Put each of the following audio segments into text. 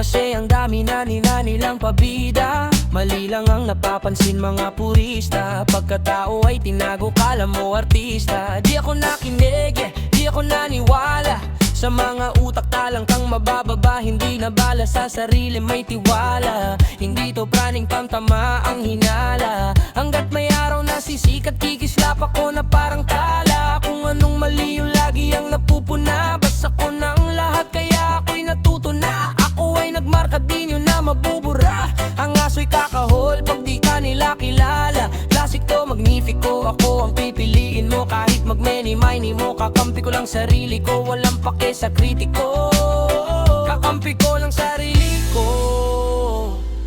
Kasi ang dami na nilang pabida. Mali lang ang napapansin mga purista. Pagkatao ay tinago, kala mo artista. Di ako nakinig, di ako naniwala sa mga utak talang kang mabababa. Hindi nabala sa sarili, may tiwala. Hindi to praning pamtama ang hinala. Hanggat may araw na sisikat, kikislap ako na parang tala. Kung anong mali yung lagi ang napupuna. Basta ko ng lahat kaya ako'y natuto na. Ako ay nagmarka, di nyo na mabubura. Ang aso'y kakahol pag di ka nila kilala. Classic to, magnifico, ako ang pipiliin mo. Kahit mag-many-miny mo, kakampi ko lang sarili ko. Walang pake sa kritiko, kakampi ko lang sarili ko.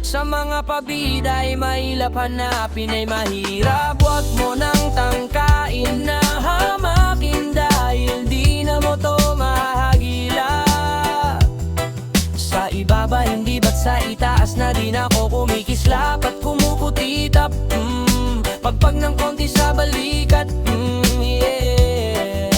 Sa mga pabida ay mahirap hanapin, ay mahirap. Huwag mo nang tangkain na hamakin, dahil di na mo to mahagila. Sa ibaba hindi, ba't sa itaas na din ako kumikislap at kumukutitap. Pagpag ng konti sa balikat, yeah.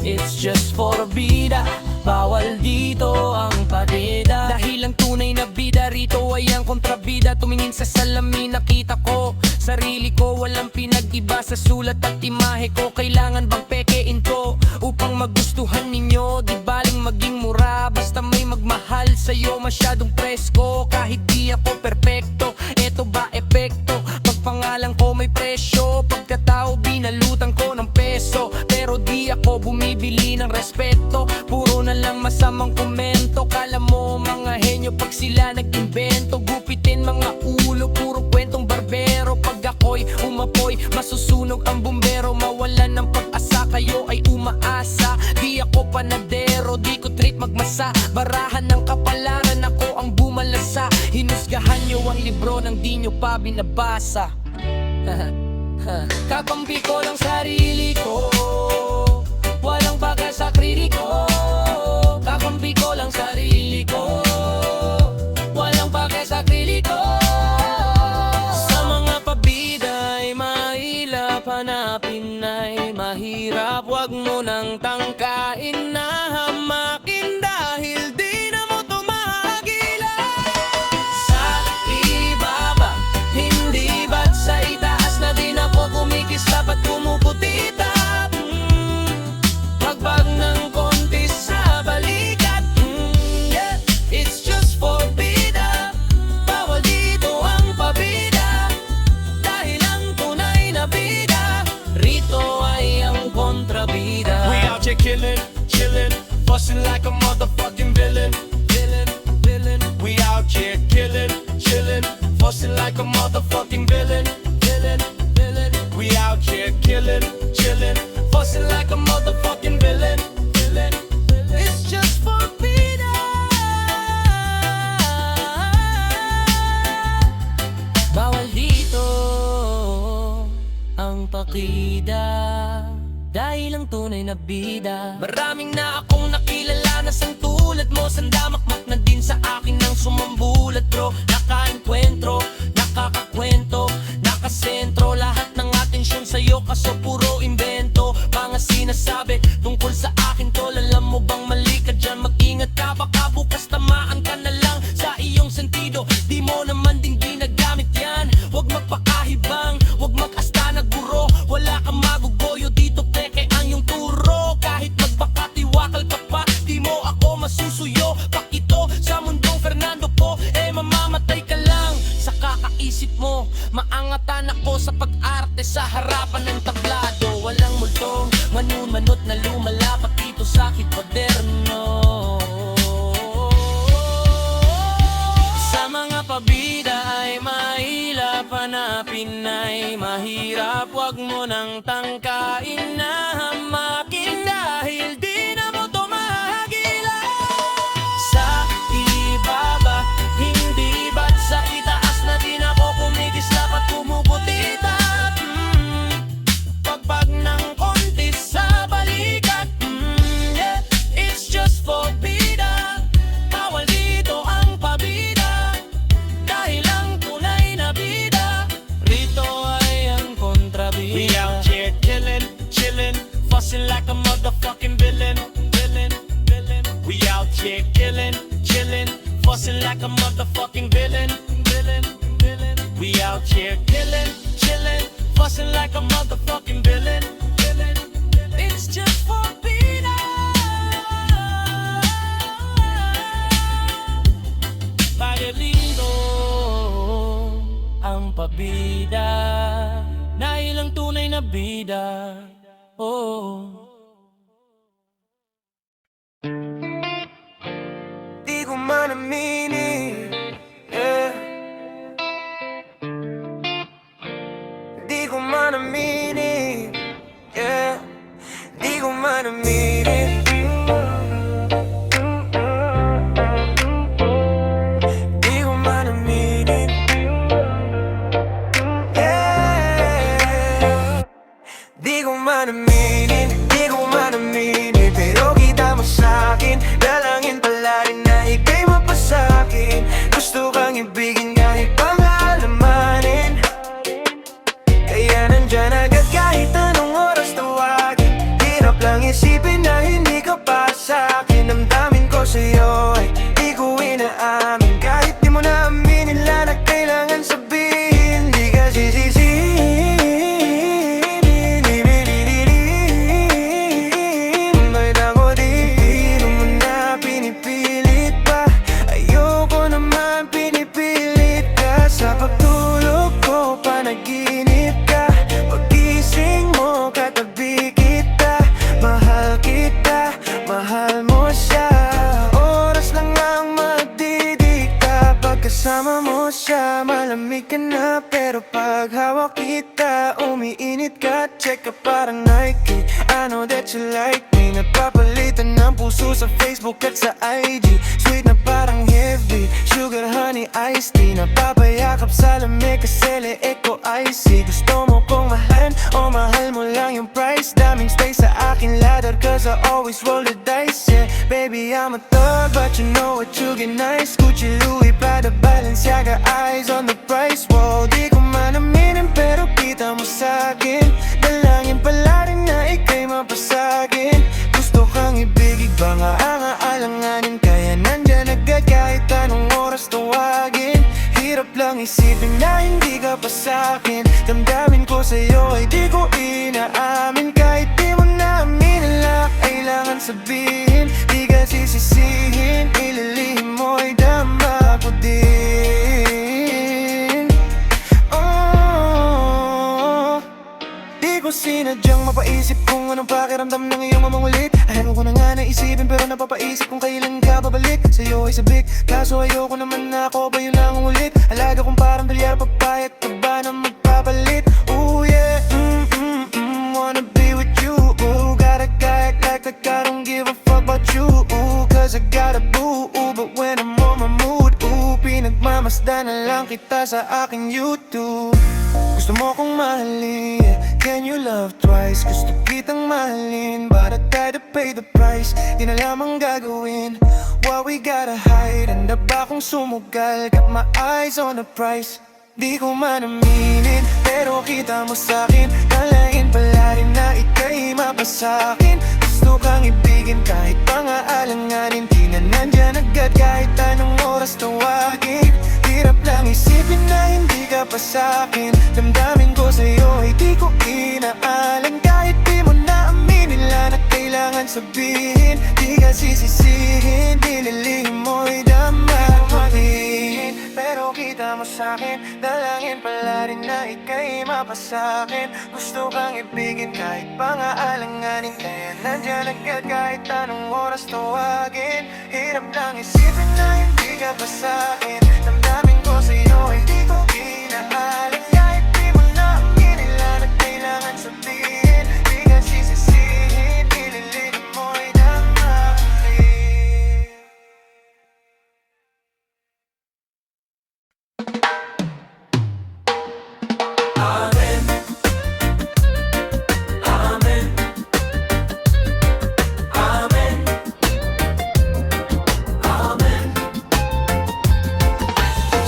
It's just for bida, bawal dito ang parida. Dahil ang tunay na bida rito ay ang kontrabida. Tumingin sa salamin nakita ko sarili ko, walang pinag-iba sa sulat at imahe ko. Kailangan bang pekein to upang magustuhan ninyo? Di baling maging mura, basta may magmahal sa'yo. Masyadong presko, kahit di ako perpekto. Eto ba epekto? Pagpangalan ko may presyo. Pagkatao binalutan ko ng peso. Pero di ako bumibili ng respeto. Puro na lang masamang komento. Kala mo mga henyo pag sila nag-invento. Gupitin mga ulo, puro kwentong barbero. Pag ako'y umapoy, masusunog ang bumbero. Mawalan ng pag-asa, kayo ay umaasa. Di ako panadero, di ko treat magmasa. Barahan ng kapalaran, ako ang bumalasa. Hinusgahan nyo ang libro nang di nyo pa binabasa. Kakampi ko lang sarili ko, walang bagal sa kritiko. Kakampi ko lang sarili ko, walang bagal sa kritiko. Sa mga pabida ay mahirap hanapin, ay mahirap. Huwag mo nang tangkain na hamakin, dahil di na mo to mahagila. Sa ibaba, hindi ba't sa itaas na din ako kumikislap at kumukutitap. Pagpag ng konti sa balikat, yeah. It's just for bida, bawal dito ang pabida. Dahil ang tunay na bida rito ay ang kontrabida. We out here killing, chilling, busting like a motherfucking villain. We out here killing, chilling, busting like a motherfucking villain. We out here killing, chilling, busting like a motherfucking villain. It's just for bida. Bawal dito ang pakida, dahil ang tunay na bida. Maraming na akong nakilala na sang tulad mo. Sandamakmak na din sa akin ng sumambulat bro. Nakaenkwentro, nakakakwento, nakasentro. Lahat ng atensyon sa'yo kaso puro invento. Mga sinasabi tungkol sa akin tol. Alam mo bang mali ka dyan, mag-ingat ka. Baka bukas tamaan ka na lang sa iyong sentido. Di mo naman din ginagamit yan. Huwag magpakahibang, huwag mag-asta na guro. Wala kang magugoyo dito, peke ang iyong turo. Kahit magpakatiwakal ka pa, di mo ako masusuyo. Pakito sa mundong Fernando po, eh mamamatay ka lang sa kakaisip mo. Maangatan ako sa pag-arte sa harapan ng tablado. Walang multong manun-manot na lumalapat dito sa akin moderno. Sa mga pabida ay mahirap hanapin, ay mahirap. Huwag mo nang tangkain na hamakin, dahil di na mo to mahagila. Sa ibaba, hindi ba't sa itaas na din ako kumikislap at kumukutitap. Pagpag ng konti sa balikat, yeah. It's just for bida, bawal dito ang pabida. Dahil ang tunay na bida rito ay ang kontrabida. We out here killing, chilling, fussing like a motherfucking villain. We out here killing, chilling, fussing like a motherfucking villain. We out here killing, chilling, fussing like a motherfucking villain. It's just for Pina. Bakit lindo ang pabida na ilang tunay na bida? Oh. Di ko man aminin, yeah. Di ko man aminin, yeah. Di ko man aminin. Di ko man aminin, yeah. Di ko man aminin, di ko man aminin. Pero kita mo sa'kin, dalangin pala rin na ika'y mapasakin. Gusto kang ibigin kahit pangalamanin. Kaya nandyan agad kahit anong oras tawagin. Hirap lang isipin na hindi ka pa sa'kin. Damdamin ko sa'yo ay di ko inaamin. Kahit di mo na aminin lang na kailangan sabihin. Di ka sisisihin. Kahit ako di mo na pinipilit pa. Ayoko naman pinipilit ka. Sa pagtulog ko panaginip ka. Pagising mo katabi kita. Mahal mo siya. Oras lang ang magdidikta. Pagkasama mo siya, malamig ka na. Pero pag hawak kita, umiinit ka. Check ka parang Nike. I know that you like me. Nagpapalitan ng puso sa Facebook at sa IG. Sweet na parang heavy, sugar, honey, iced tea. Napapayakap sa lamig kasi leeg ko icy. Gusto mo kong mahalin o mahal mo lang yung price. Daming stay sa akin ladder cause I always roll the dice, yeah. Baby, I'm a thug but you know what, you get nice. Gucci, Louis, Prada, Balenciaga, eyes on the price. Wow, di ko man aminin pero kita mo sa'kin. Dalangin pala rin na ika'y mapasagin. Gusto kang ibigig ba nga ang aalanganin. Kaya nandyan agad kahit anong oras tawagin. Hirap lang isipin na hindi ka pa sa'kin. Damdamin ko sa'yo ay di ko inaamin. Kahit di mo na aminin lang kailangan sabihin. Di ka sisisihin, ililihim mo'y dama ko din. Oh, di ko sinadyang mapaisip kung anong pakiramdam ng iyong mamangulit. Ayaw ko na nga naisipin pero napapaisip kung kailan ka babalik. Sa'yo ay sabik, kaso ayoko naman na ako ba yun ang ulit. Alaga kong parang bilyar, papayat ka ba na magpapalit? Ooh yeah, wanna be with you. Ooh, gotta act like I don't give a fuck about you. Ooh, cause I got a boo. Ooh, but when I'm on my mood, ooh, pinagmamasdan na lang kita sa aking YouTube. Gusto mo kong mahalin, yeah. Can you love twice? Gusto kitang mahalin, but I try to pay the price. Di na lamang gagawin what we gotta hide. Handa ba kong sumugal? Got my eyes on the price. Di ko man aminin, pero kita mo sa'kin. Dalangin pala rin na ika'y mapasakin. Gusto kang ibigin kahit pangaalanganin. Di na nandyan agad kahit anong oras tawagin. Hirap lang isipin na hindi ka pa sa'kin. Damdamin ko sa'yo ay di ko inaalan. Kahit di mo na aminin lang na kailangan sabihin. Di ka sisisihin, dililihim mo'y damahin. Pero kita mo sa'kin, dalangin pala rin na ika'y mapasakin. Gusto kang ibigin kahit pangaalanganin. Kaya nandyan agad kahit anong oras tawagin. Hirap lang isipin na hindi ka pa sa'kin. Damdamin ko sa'yo ay di ko inaalan. Kahit di mo na aminin lang na kailangan sabihin. Di ka sisisihin, ililihim mo'y damahin. Amen. Amen. Amen. Amen.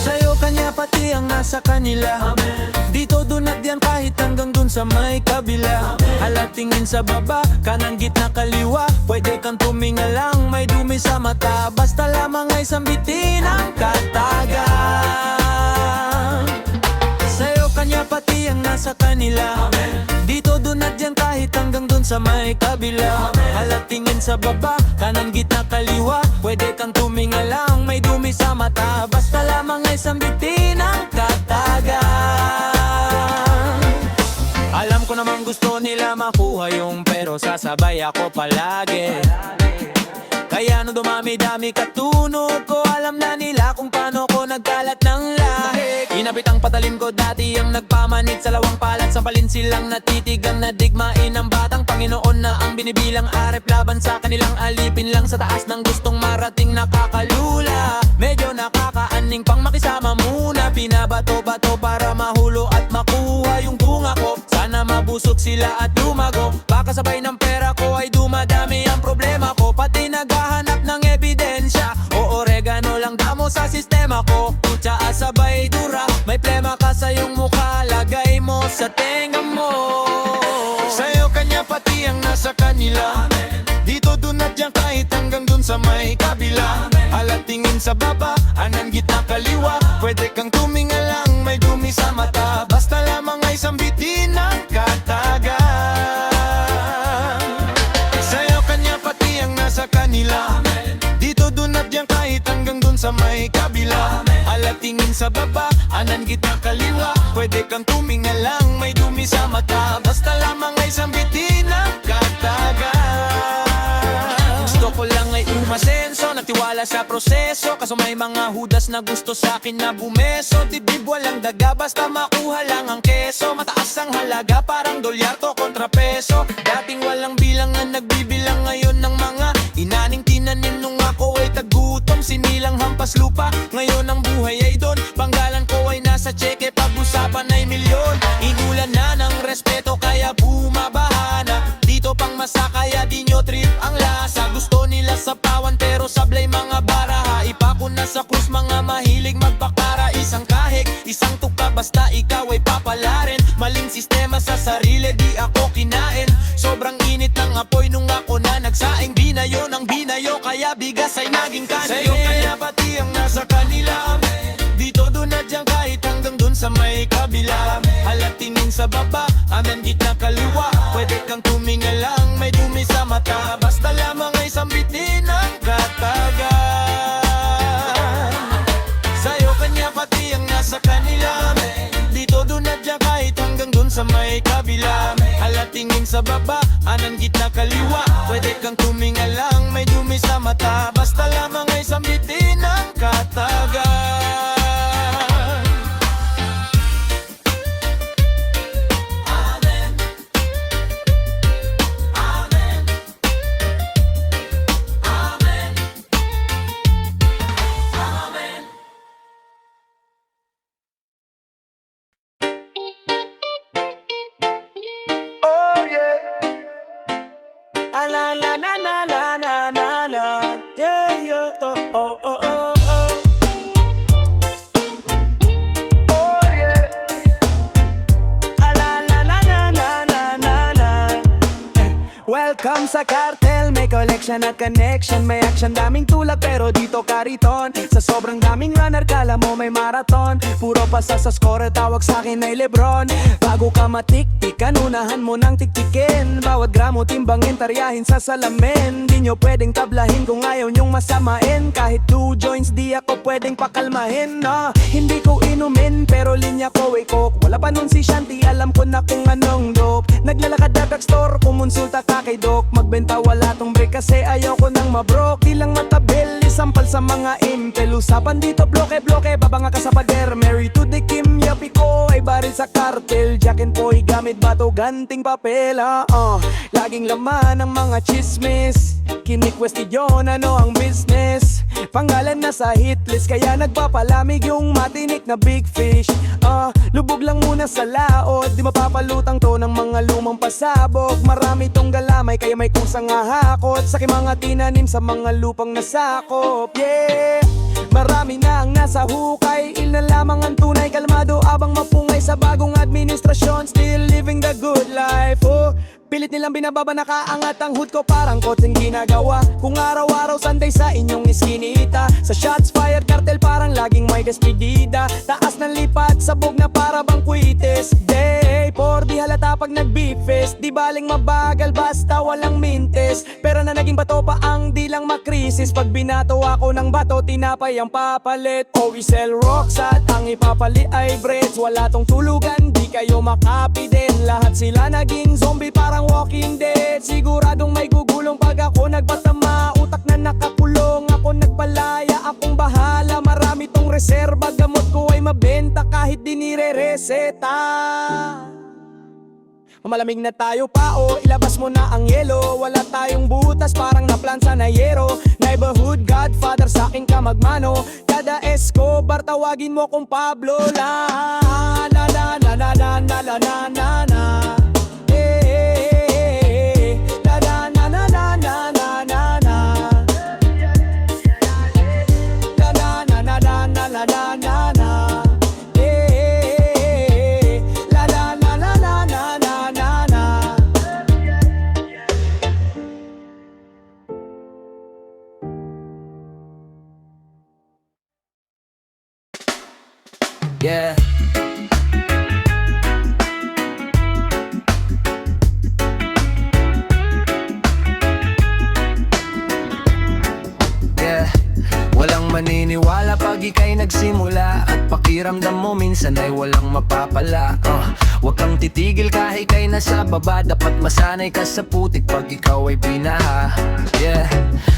Sa'yo kanya pati ang nasa kanila. Amen. Dito dun at yan kahit hanggang dun sa may kabila. Halat tingin sa baba, kanang gitna kaliwa. Pwede kang tuminga lang, may dumi sa mata. Basta lamang ay sambitin ang kanila. Dito dun at dyan kahit hanggang dun sa may kabila. Halat tingin sa baba, kanan gitna kaliwa. Pwede kang tuminga lang, may dumi sa mata. Basta lamang ay sambitin ang katagan. Alam ko namang gusto nila makuha yung pero sasabay ako palagi. Kaya nung dumami-dami katunog ko, alam na nila kung paano ko nagkalat ng lahi. Inabit ang patalim ko dati ang nagpamanid sa lawang palat. Sampalin silang natitigang na digmain ng batang Panginoon na ang binibilang arep laban sa kanilang alipin lang sa taas ng gustong marating nakakalula. Medyo nakakaaning pang makisama muna, binabato-bato para mahulo at makuha yung bunga ko. Sana mabusog sila at lumago, baka sabay ng pera ko ay dumadami ang problema ko. Pati naghahanap ng ebidensya o oregano lang damo sa sistema ko. Kutsa sabay dura, may plema ka sa iyong mukha, lagay mo sa tenga mo. Sa'yo kanya pati ang nasa kanila. Dito dun at dyan kahit hanggang dun sa may kabila. Halat tingin sa baba, anan gitna kaliwa. Pwede kang tuminga lang, may dumi sa mata. Basta lamang ay sambitin ang katagan. Sa'yo kanya pati ang nasa kanila. Dito dun at dyan kahit hanggang dun sa may kabila. Halat tingin sa baba, anan gitna kaliwa. Pwede kang tuminga lang, may dumi sa mata. Basta lamang ay sambitin ang katagan. Gusto ko lang ay umasenso, nagtiwala sa proseso. Kaso may mga hudas na gusto sa akin na bumeso. Dibdib walang daga, basta makuha lang ang keso. Mataas ang halaga, parang dolyar to kontra peso. Dating walang bilangan, nagbibilang ngayon ng mga inaning tinanim nung ako ay tagutom. Sinilang hampas lupa, ngayon ang buhay ay doon. Panggalan ko ay nasa tseke, pag-usapan ay milyon. Inulan na ng respeto kaya bumabaha na. Dito pang masakaya di nyo trip ang lasa. Gusto nila sa pawan pero sablay mga baraha. Ipako na sa krus mga mahilig magpakara. Isang kahig, isang tuka basta ikaw ay papalarin. Maling sistema sa sarili di ako kinain. Sobrang init ng apoy nung ako na nagsaing. Binayo ng binayo kaya bigas ay naging kanin. Sa'yo kaya pati ang nasa kanila. Dito dun at dyan kahit hanggang dun sa may kabila. Halat tingin sa baba, anan gitna kaliwa. Pwede kang tuminga lang, may dumi sa mata. Basta lamang ay sambitin ang katagan. Sa'yo kanya pati ang nasa kanila. Dito dun at dyan kahit hanggang dun sa may kabila. Halat tingin sa baba, anan gitna kaliwa. Pwede kang tuminga lang, may dumi sa mata. Basta lamang ay sambitin ang katagan. Oh yeah. Ah, la la la la la la la la. Yeah yeah. Oh oh oh oh. Oh yeah. Ah, la la la la la la la la. Welcome sa cartel, may collection at connection. May action, daming tulak pero dito kariton. Sa sobrang daming runner, kala mo may marathon. Puro pasa sa score, tawag sa akin ay Lebron. Bago ka matiktikan, unahan mo nang tiktikin. Bawat gramo timbangin, taryahin sa salamin. Di nyo pwedeng tablahin kung ayaw nyong masamain. Kahit 2 joints, di ako pwedeng pakalmahin, no? Hindi ko inumin, pero linya ko ay coke. Wala pa nun si Shanti, alam ko na kung anong dope. Naglalakad na drugstore, kumonsulta ka kay Doc. Magbenta wala tong break kasi ayaw ko nang mabrok. Di lang matabil, isampal sa mga impel. Usapan dito bloke-bloke, babanga ka sa pader. Married to the Kim, yapi ko ay baril sa cartel. Jackin po ay gamit bato, ganting papel. Laging laman ng mga chismis. Kinikwestiyon ano ang business. Pangalan na sa hitlist, kaya nagpapalamig yung matinik na big fish. Lubog lang muna sa laot, di mapapalutang to ng mga lumang pasabog. Marami tong galamay, kaya may kusang ahakot. Sa mga tinanim sa mga lupang nasakop. Yeah, marami na ang nasa hukay. Ilan lamang ang tunay, kalmado abang mapungay sa bagong administrasyon. Still living the good life. Pilit nilang binababa, nakaangat ang hood ko, parang kotseng ginagawa. Kung araw-araw Sunday sa inyong iskinita. Sa shots fired cartel parang lang laging may despedida. Taas ng lipat, sabog na para bang kwites. Day, por di halata pag nag-beef fest. Di baling mabagal basta walang mintes. Pero na naging bato pa ang di lang makrisis. Pag binato ako ng bato, tinapay ang papalit. Oh, we sell rocks at ang ipapali ay breads. Wala tong tulugan, di kayo makapi din. Lahat sila naging zombie parang Walking Dead. Siguradong may gugulong pag ako nagbatama. Utak na nakakulong, ako nagpalaya. Akong bahala, marami tong reserba. Gamot ko ay mabenta kahit di nire-reseta. Malamig na tayo pa o ilabas mo na ang yelo. Wala tayong butas parang naplansa na yero. Neighborhood godfather sa aking kamagmano. Kada Escobar tawagin mo kong Pablo. La la la la la la la la la la la. La la la la la la la la la. La la la la la la la la la la. Yeah. Walang maniniwala pag ika'y nagsimula. At pakiramdam mo minsan ay walang mapapala. Huwag kang titigil kahit ika'y nasa baba. Dapat masanay ka sa putik pag ikaw ay binaha. Yeah.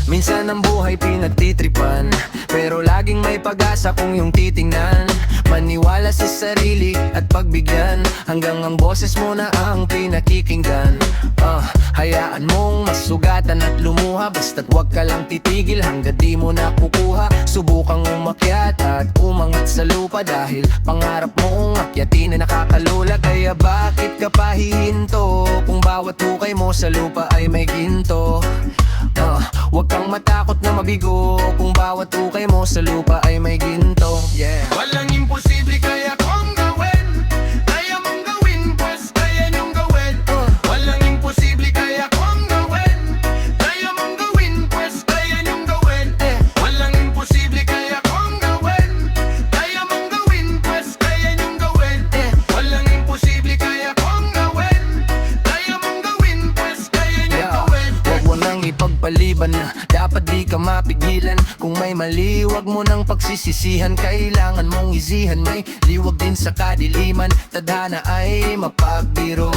Minsan ang buhay pinagtitripan, pero laging may pag-asa kung yung titingnan. Maniwala sa sarili at pagbigyan, hanggang ang boses mo na ang pinakikinggan. Hayaan mong masugatan at lumuha, basta't huwag ka lang titigil hanggang di mo nakukuha. Subukang umakyat at umangat sa lupa, dahil pangarap mong akyatin na nakakalula. Kaya bakit ka pa hihinto kung bawat hukay mo sa lupa ay may ginto? Huwag kang matakot na mabigo kung bawat hukay mo sa lupa ay may ginto. Yeah. Walang imposible kaya kung gawin. Kaya mong gawin, pues kaya niyong gawin. Walang imposible kaya kung gawin. Kaya mong gawin, pues kaya niyong gawin. Walang imposible kaya kung gawin. Kaya mong gawin, pues kaya niyong gawin. Walang imposible kaya kung gawin. Kaya mong gawin, pues kaya niyong gawin. Huwag mo nang ipagpaliban na dapat di ka mapigilan. Kung may mali, huwag mo nang pagsisisihan. Kailangan mong isihan, may liwag din sa kadiliman. Tadhana ay mapagbiro,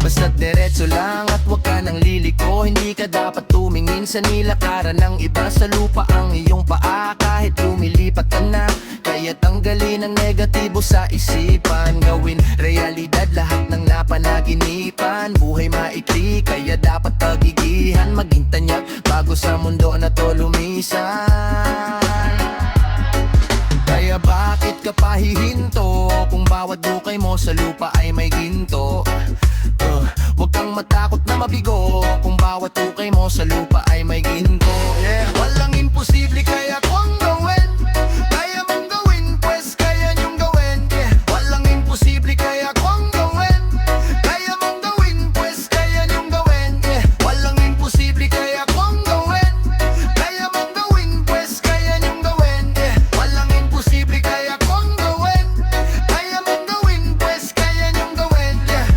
basta't diretso lang at huwag ka nang liliko. Hindi ka dapat tumingin sa nilakaran ng iba. Sa lupa ang iyong paa kahit lumilipat ka na. Kaya tanggalin ang negatibo sa isipan, gawin realidad lahat ng napanaginipan. Buhay maikli kaya dapat pagigihan, maging tanyag bago sa mundo na to lumisan. Kaya bakit ka pa hihinto kung bawat bukay mo sa lupa ay may ginto? Huwag kang matakot na mabigo kung bawat ukay mo sa lupa ay may ginto. Yeah. Walang imposible kaya kung gawin. Kaya mong gawin, pues kaya niyong gawin. Yeah. Walang imposible kaya kung gawin. Kaya mong gawin, pues kaya niyong gawin. Yeah. Walang imposible kaya kung gawin. Kaya mong gawin, pues kaya niyong gawin. Yeah. Walang imposible kaya kung gawin. Kaya mong gawin, pues kaya niyong gawin. Yeah.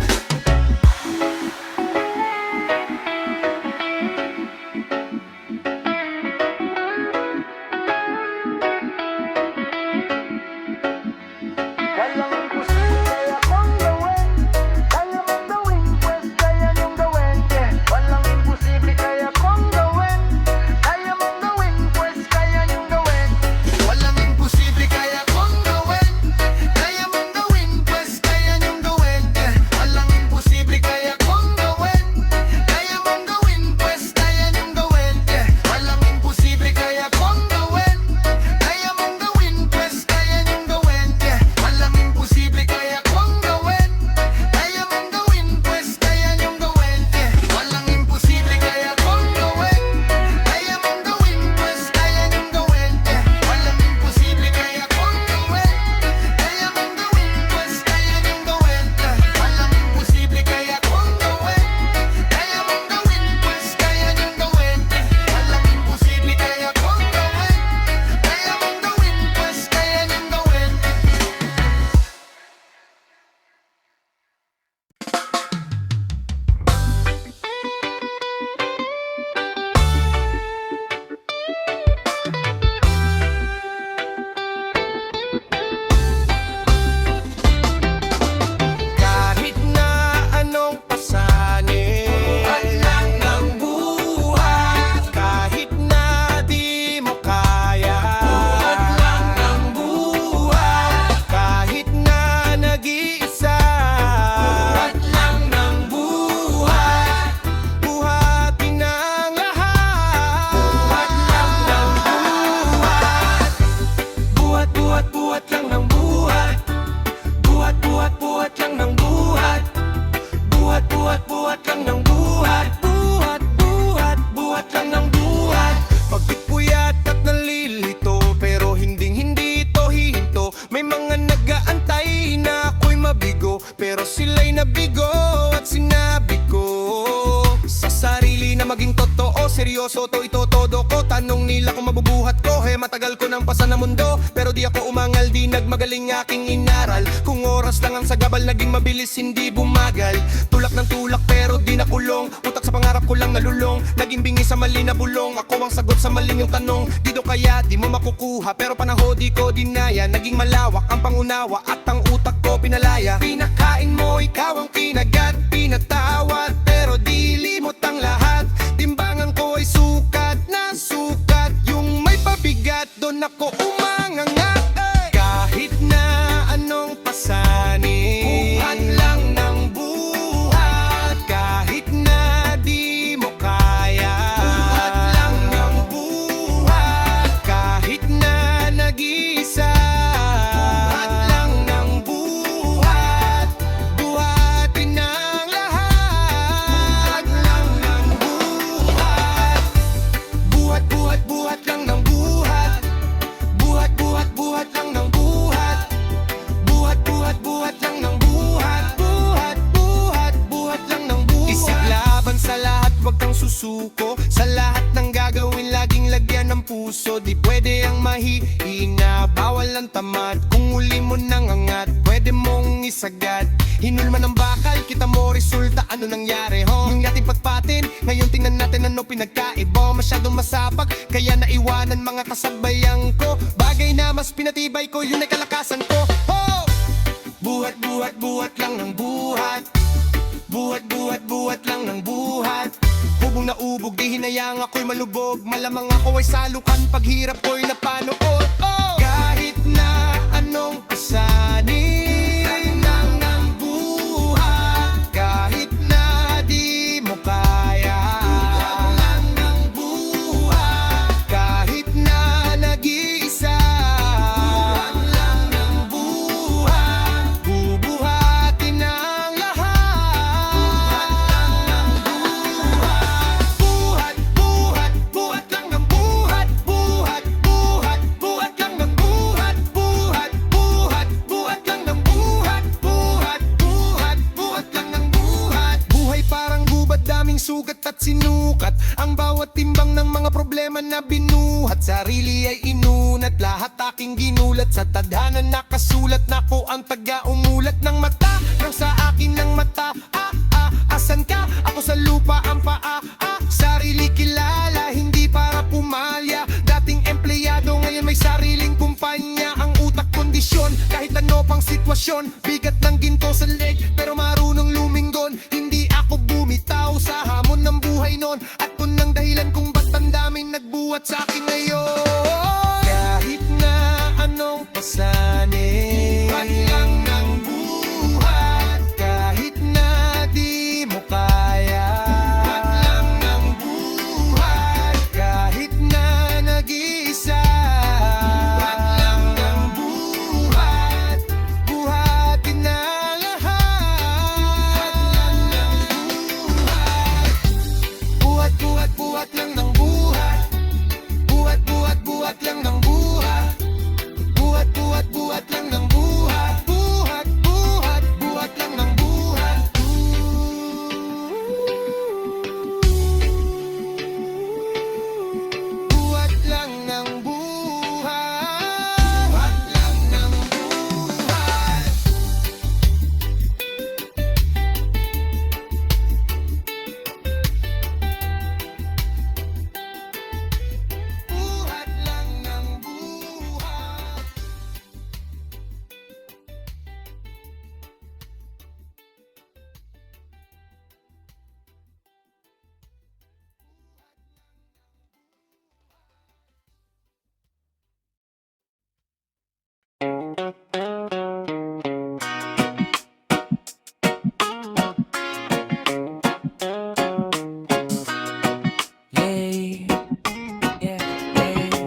buhat lang ng buhat. Buhat, buhat, buhat lang ng buhat. Buhat, buhat, buhat lang ng buhat. Buhat, buhat, buhat lang ng buhat. Pagkat puyat at nalilito, pero hindi ito hihinto. May mga nag-aantay na ako'y mabigo, pero sila'y nabigo at sinabi ko sa sarili na maging totoo, seryoso to, ito todo ko. Tanong nila kung mabubuhat ko, matagal ko nang pasa na mundo, pero di ako umangal, di nagmagaling aking inaral. Kung oras lang ang sagabal, naging mabilis, hindi bumagal. Tulak ng tulak pero di nakulong, utak sa pangarap ko lang nalulong. Naging bingi sa mali na bulong, ako ang sagot sa maling yung tanong. Dito kaya di mo makukuha, pero panaho di ko dinaya. Naging malawak ang pangunawa at ang utak ko pinalaya. Pinakain mo, ikaw ang kinagat, pinatawad, pero di limot ang lahat. Timbangan ko ay sukat na sukat, yung may pabigat doon ako umangangat. Kahit na anong pasanin, buhat lang ng buhat. Kahit na di mo kaya, buhat lang ng buhat. Kahit na nag-iisa, buhat lang ng buhat. Buhatin ang lahat, buhat lang ng buhat. Buhat, buhat, buhat lang ng buhat. Buhat, buhat, buhat lang ng buhat. Buhat, buhat, buhat lang ng buhat. Buhat, buhat, buhat lang ng buhat. Isip laban sa lahat, wag kang susuko. Sa lahat ng gagawin, laging lagyan ng puso. Di pwede ang mahihina, bawal ang tamad. Kung uli mo nang angat, pwede mong isagad. Hinulman ng bakal, kita mo resulta, ano nangyari, ho? Yung yating patpatin, ngayon tingnan natin ano pinagkaiba. Masyadong masapag, kaya naiwanan mga kasabayan ko. Bagay na mas pinatibay ko, yun ay kalakasan ko, ho! Buhat, buhat, buhat lang ng buhat. Buhat, buhat, buhat lang ng buhat. Hubog na ubog, di hinayang ako'y malubog. Malamang ako ay salukan, paghirap ko'y napanood, oh! Kahit na anong pasanin ng buhat, kahit na di mo kaya, buhat lang ng buhat. Kahit na nag-iisa, buhat lang ng buhat. Bubuhatin ang lahat, buhat lang ng buhat. Buhat, buhat, buhat lang ng buhat. Buhat, buhat, buhat lang ng buhat. Buhat, buhat, buhat lang ng buhat. Buhat, buhat, buhat lang ng buhat. Buhay parang gubat, daming sugat at sinukat. Ang bawat timbang ng mga problema na binuhat. Sarili ay inunat, lahat aking ginulat. Sa tadhana nakasulat na ko ang taga-umulat ng mata. Nang sa akin ng mata, asan ka? Ako sa lupa ang paa, sarili kilala, hindi para pumalya. Dating empleyado, ngayon may sariling kumpanya. Ang utak kondisyon, kahit ano pang sitwasyon. Bigat ng ginto sa leg, pero marunong lumingon. Hindi ako bumitaw sa hamon ng buhay nun. At kung nang dahilan kung ba't ang daming nagbuhat sa akin ngayon. Kahit na anong pasanin, buhat lang ng buhat. Kahit na di mo kaya, buhat lang ng buhat. Kahit na nag-iisa, buhat lang ng buhat. Buhatin ang lahat, buhat lang ng buhat. Buhat, buhat, buhat lang ng buhat. Buhat, buhat, buhat lang ng buhat. Buhat, buhat, buhat lang ng buhat. Buhat, buhat, buhat lang ng buhat. Buhat lang ng buhat. Buhat lang ng buhat. Buhat lang ng buhat. Yeah, yeah, yeah.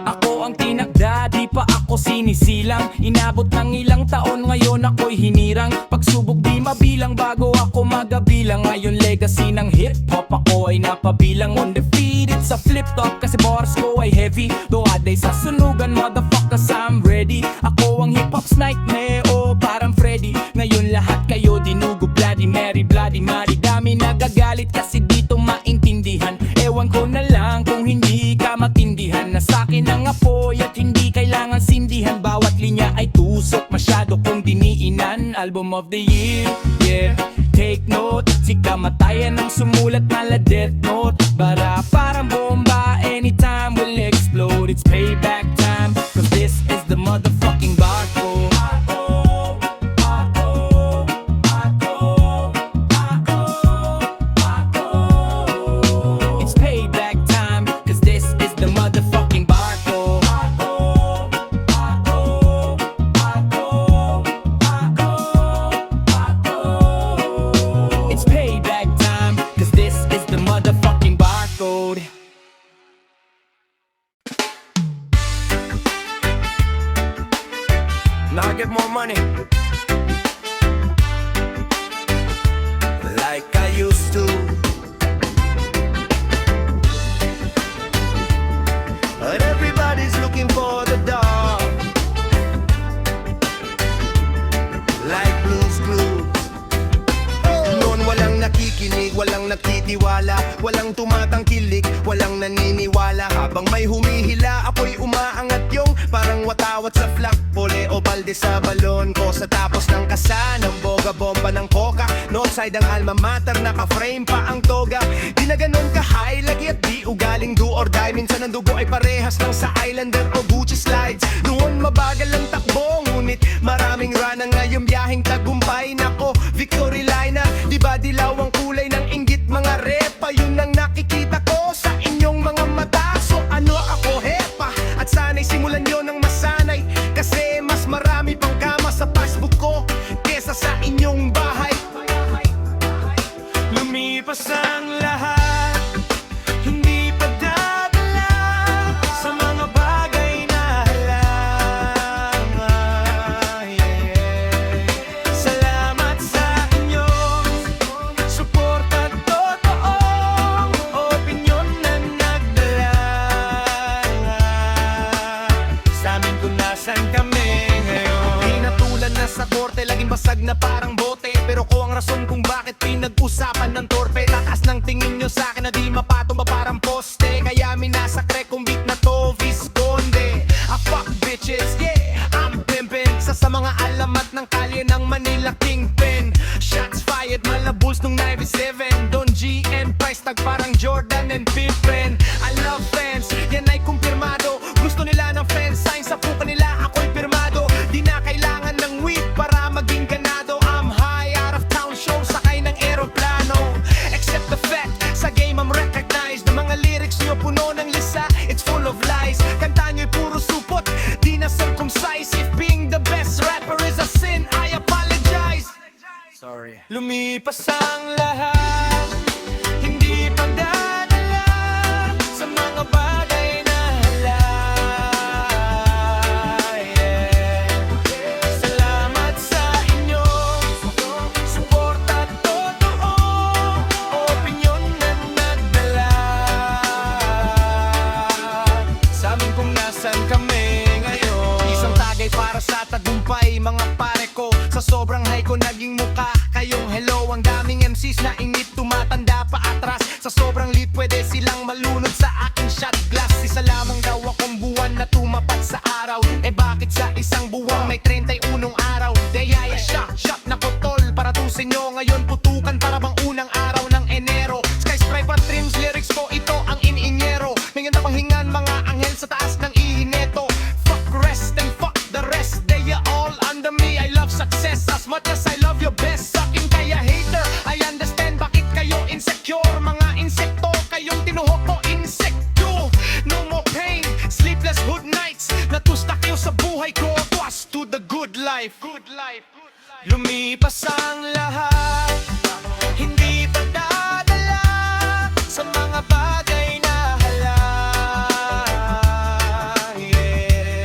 Ako ang tinagda, di pa ako ako sinisilang. Inabot ng ilang taon, ngayon ako'y hinirang. Pagsubok di mabilang bago ako magabilang. Ngayon legacy ng hip-hop, ako ay napabilang. Undefeated sa flip-top kasi bars ko ay heavy. Doaday sa sunugan, motherfuckers I'm ready. Ako ang hip-hop's nightmare, oh parang Freddy. Ngayon lahat kayo dinugo, bloody Mary, bloody Mary. Dami nagagalit kasi dito maintindihan. Ewan ko na lang kung hindi ka matindihan na sa'kin ang apoy at hindi kailangan sindihan. Bawat linya ay tusok, masyado kong diniinan. Album of the year, yeah, take note. Si kamatayan ang sumulat, mala death note. Bara parang bomba, anytime will explode. It's payback time, cause this is the motherfucking barcode. It's payback time, cause this is the motherfucking barcode. It's payback time, cause this is the motherfucking barcode. Now I get more money like I used to. But everybody's looking for the dog, like Blue's Clues. Noon walang nakikinig, walang nagtitiwala, walang tumatangkilik, walang naniniwala. Habang may humihila, ako'y umaangat yung parang watawat sa flak. Pole o balde sa balon ko sa tapos ng kasa ng boga bomba ng coca. Northside ang alma mater, naka-frame pa ang toga. Di na ganun ka-high, lagi at di ugaling do or die. Minsan ang dugo ay parehas lang sa Islander o Gucci slides. Noon mabagal ang takbo, ngunit maraming rana. Ngayong biyaheng tagumpay, nako, victory liner. Di ba dilaw ang kulay ng inggit mga repa? Yun ang nakikita ko sa inyong mga mata. So ano ako, hepa? At sana'y simulan nyo ng masanay, kasi mas marami pang kama sa passbook ko kesa sa inyong bahay. Lumipas ang lahat, hindi pa dadala sa mga bagay na halangan, yeah. Salamat sa inyong suporta at totoong opinyon na nagdala sa amin kung nasan kami ngayon. Di natulan na sa korte, laging basag na parang bote. Pero ko ang rason kung bakit pinag-usapan ng torpe. Tatas ng tingin nyo sa akin na di mapatumba parang poste. Kaya minasakre kung beat na to, Visconde. I fuck bitches, yeah, I'm pimpin'. Sa mga alamat ng kalye ng Manila Kingpin. Shots fired, malabulls nung 97. Don G and Price, tag parang Jordan and Pippen. I love fans, yan ay kumpirmado. Gusto nila ng fan sign, sa puka nila ako'y pirmado. Di na kailangan ng weed para maging ganado. I'm high out of town show, sakay ng eroplano. Except the fact, sa game I'm recognized. Ang mga lyrics nyo puno ng lisa, it's full of lies. Kanta nyo'y puro supot, di na circumcised. If being the best rapper is a sin, I apologize. Sorry. Lumipas ang lahat, hindi pa dadala sa mga bagay na halal, yeah. Salamat sa inyong suporta at totoong opinyon na nagdala sa amin kung nasan kami ngayon. Isang tagay para sa tagumpay, mga pare ko. Sa sobrang high ko naging muka kayong hello. Ang daming MCs na ingit, tumatanda pa atras. Sa sobrang lit pwede silang malunod sa aking shot glass. Isa lamang daw akong buwan na tumapat sa araw. Eh bakit sa isang buwan may 31 araw? Dayaya shot na kutol para tusin nyo. Ngayon putukan para bang unang araw ng Enero. Skyscraper trims, lyrics ko ito ang ininyero. Ngayon akong hingan mga anghel sa taas ng ihineto. Fuck rest and fuck the rest, they are all under me. I love success as much as I love your best. Sucking kaya hater, I understand bakit kayo insecure. Mga insekto, kayong tinuhok ko insekto. No more pain, sleepless hood nights. Natusta kayo sa buhay ko, toast to the good life. Lumipas ang lahat, hindi pa dadala sa mga bagay na halal, yeah.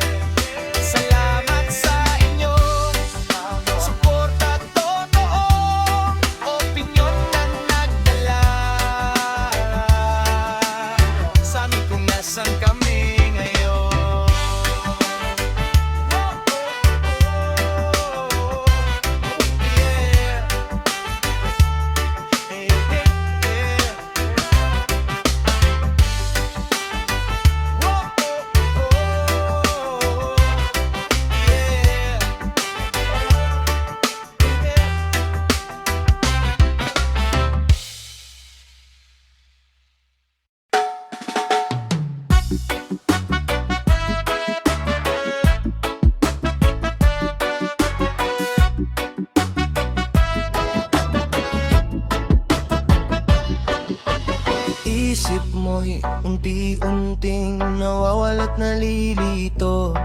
unti-unting nawawala't nalilito.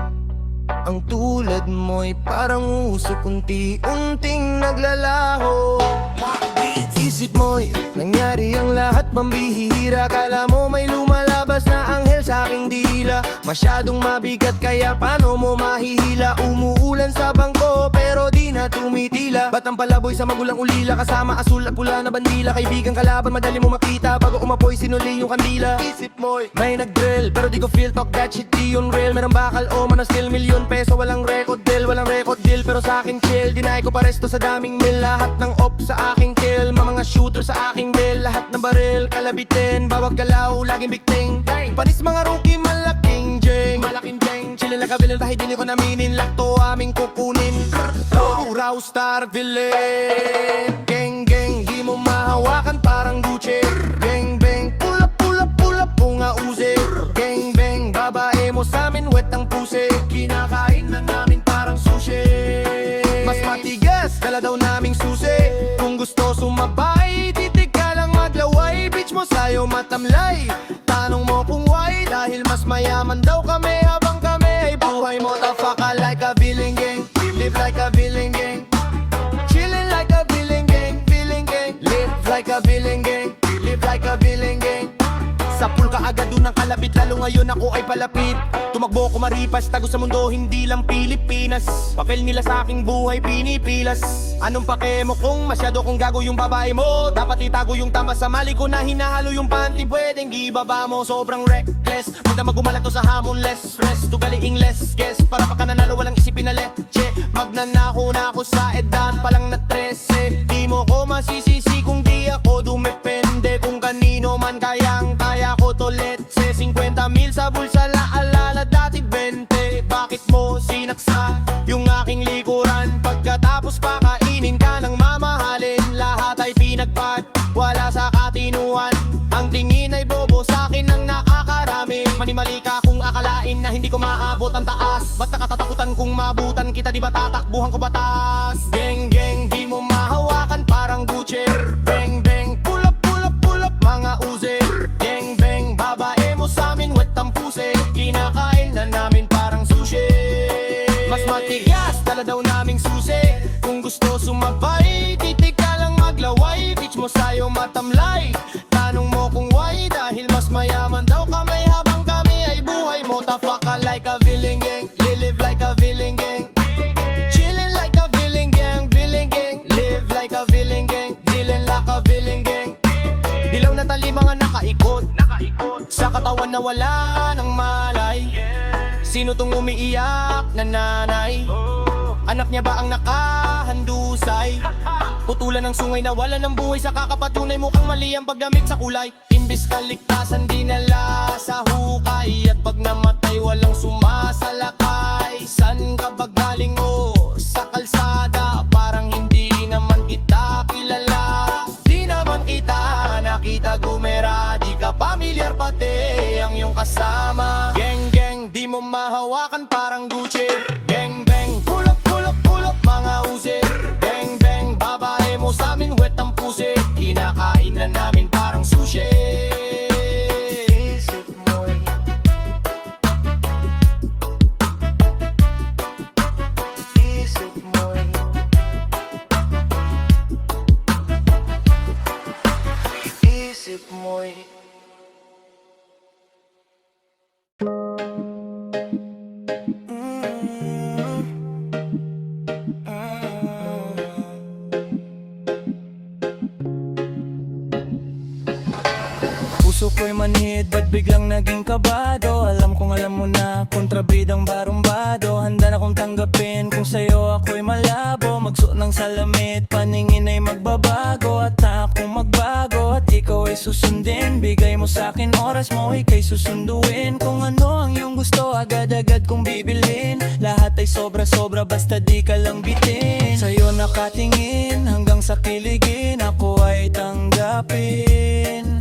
Ang tulad mo'y parang usok, unti-unting naglalaho. Isip mo'y nangyari ang lahat pambihira. Kala mo may lumalabas na anghel sa aking dila. Masyadong mabigat kaya paano mo mahihila. Umuulan sa bangko pero di na tumitila. Batang palaboy sa magulang ulila, kasama asul at pula na bandila. Kaibigan kalaban madali mo makita, bago umapoy sinuli yung kandila. Isip mo'y may nag-drill pero di ko feel, talk that shit di yun real. Merong bakal o man still milyon peso, walang record deal, walang record deal. Pero sa akin chill, deny ko paresto sa daming mill. Lahat ng op sa aking kill, mga shooter sa aking bill. Lahat ng baril, kalabitin, bawag galaw, laging bigting. Panis mga rookie, malaking jeng. Malaking jeng, chillin lang kabilin kahit di ko naminin. Lakto aming kukunin, raw star villain. Gang gang, di mo mahawakan parang Gucci. Gang bang, pull up, pull up, pull up, bunga uzi. Gang bang, babae mo sa'min, wet ang pusi. Kinakain na namin parang sushi. Mas matigas, dala daw naming susi. Kung gusto sumabay, titig ka lang maglaway. Bitch mo sa'yo matamlay, tanong mo kung why. Dahil mas mayaman daw kami habang kami ay buhay mo. Tafaka like a billing gang, live like a billing gang. Chillin' like a billing gang, billing gang. Live like a billing gang, live like a billing gang. Sa pool ka agad dun ang kalapit, lalo ngayon ako ay palapit. Tumakbo ko maripas, tago sa mundo, hindi lang Pilipinas. Papel nila sa aking buhay, pinipilas. Anong pake mo kung masyado kong gago yung babae mo? Dapat itago yung tama sa mali ko na hinahalo yung panty. Pwedeng gibaba mo, sobrang reckless. Punta magumala to sa hamon, less stress. Tugaling less guess, para pa ka nanalo, walang isipin na leche. Magnanako na ako sa edad pa lang na 13. Di mo ko masisisi kung di ako dumepende. Kung kanino man kayang-kaya ko to let's say 50 mil sa bulsa, laalala dati 20. Bakit mo sinaksa yung aking likuran? Pagkatapos pakainin ka ng mamahalin, lahat ay pinagpat, wala sa katinuan. Ang tingin ay bobo sa'kin ang nakakarami. Manimali ka kung akalain na hindi ko maabot ang taas. Ba't nakatatakutan kung mabutan kita, di ba tatakbuhan ko batas? Geng geng, di mo mahawakan parang Gucci. Bang bang, pull up, pull up, pull up, mga uzi. Geng bang, babae mo sa'min, wet ang pusi. Kinakain na namin parang sushi. Mas matigas, dala daw naming susi. Kung gusto sumabay, titig ka lang maglaway. Bitch mo sa'yo matamlay, tanong mo kung why. Dahil mas mayaman daw kami habang kami ay buhay mo. Tafaka like a villain gang, live like a villain gang. Chillin' like a villain gang, villain gang. Live like a villain gang, dealin' like a villain gang. Dilaw na tali mga nakaikot, sa katawan na wala ng malay. Sino tong umiiyak na nanay? Anak niya ba ang nakahandusay? Putulan ng sungay na wala ng buhay, sa kakapatunay mukhang mali ang pagdamit sa kulay. Imbis kaligtasan dinala sa hukay, at pag namatay walang sumasalakay. San ka ba galing o sa kalsada? Parang hindi naman kita kilala. Di naman kita nakita gumera, di ka pamilyar pati ang iyong kasama. Geng geng, di mo mahawakan parang Gucci. Geng bang, pull up, pull up, pull up, mga uzi. Bang bang, babae mo sa'min, wet ang pusi. Kinakain na namin parang sushi. Isip mo'y Isip mo'y Isip mo'y puso ko'y manhid, ba't biglang naging kabado? Alam kong alam mo na, kontrabidang barumbado. Handa na kong tanggapin kung sa'yo ako'y malabo. Magsuot ng salamit, paningin ay magbabago. At akong magbago, at ikaw ay susundin. Bigay mo sa'kin oras mo, ika'y susunduin. Kung ano ang iyong gusto, agad-agad kong bibilhin. Lahat ay sobra-sobra, basta di ka lang bitin. Sa'yo nakatingin, hanggang sa kiligin, ako ay tanggapin.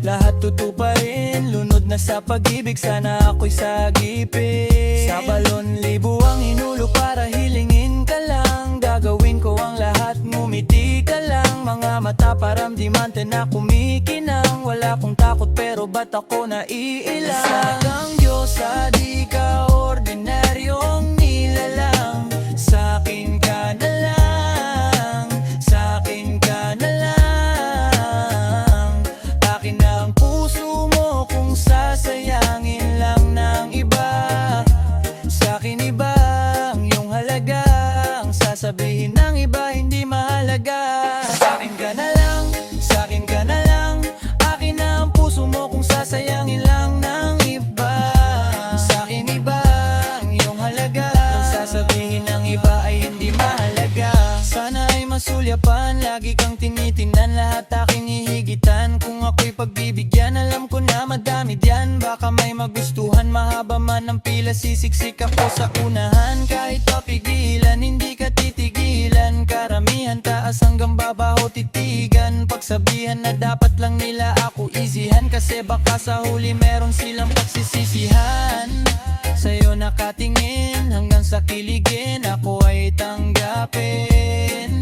Lahat tutuparin, lunod na sa pag-ibig, sana ako'y sagipin. Sa balon libo ang inulo para hilingin ka lang. Gagawin ko ang lahat, ngumiti ka lang. Mga mata paramdimante na kumikinang. Wala akong takot pero ba't ako naiilang? Sagang Diyosa, di ka ordinaryong nilalang. Sa'kin ka na lang, sa'kin ka na lang. Akin na ang puso mo kung sasayangin lang ng iba. Sa'kin iba ang iyong halaga, ang sasabihin ng iba hindi mahalaga. Sa'kin ka na lang, sa'kin ka na lang. Akin na ang puso mo kung sasayangin lang ng iba. Sa'kin iba ang iyong halaga, ang sasabihin ng iba ay hindi mahalaga. Sana ay masulyapan, lagi kang tinitingnan, lahat aking hihigitan. Kung ako'y pagbibigyan, alam ko na madami diyan. Baka may magustuhan, mahaba man ang pila, sisiksik ako sa unahan. Kahit papigilan, hindi ka titigilan. Karamihan taas hanggang babaho titigan. Pagsabihan na dapat lang nila ako easyhan, kasi baka sa huli meron silang pagsisisihan. Sa'yo nakatingin hanggang sa kiligin, ako ay tanggapin.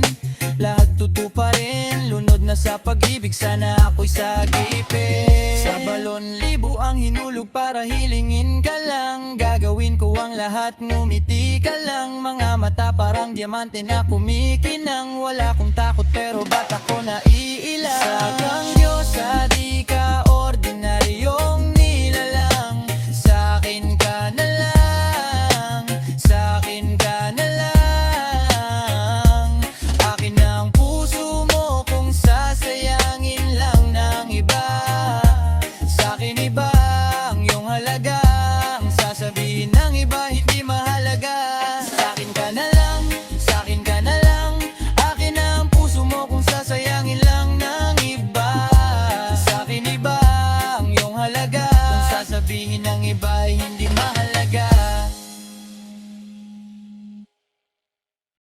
Lahat tutuparin, lunod na sa pag-ibig, sana ako'y sagipin. Sa balon libo ang hinulog para hilingin ka lang. Gagawin ko ang lahat, ngumiti ka lang. Mga mata parang diamante na kumikinang. Wala akong takot pero ba't ako naiilang? Sagang Diyosa, di ka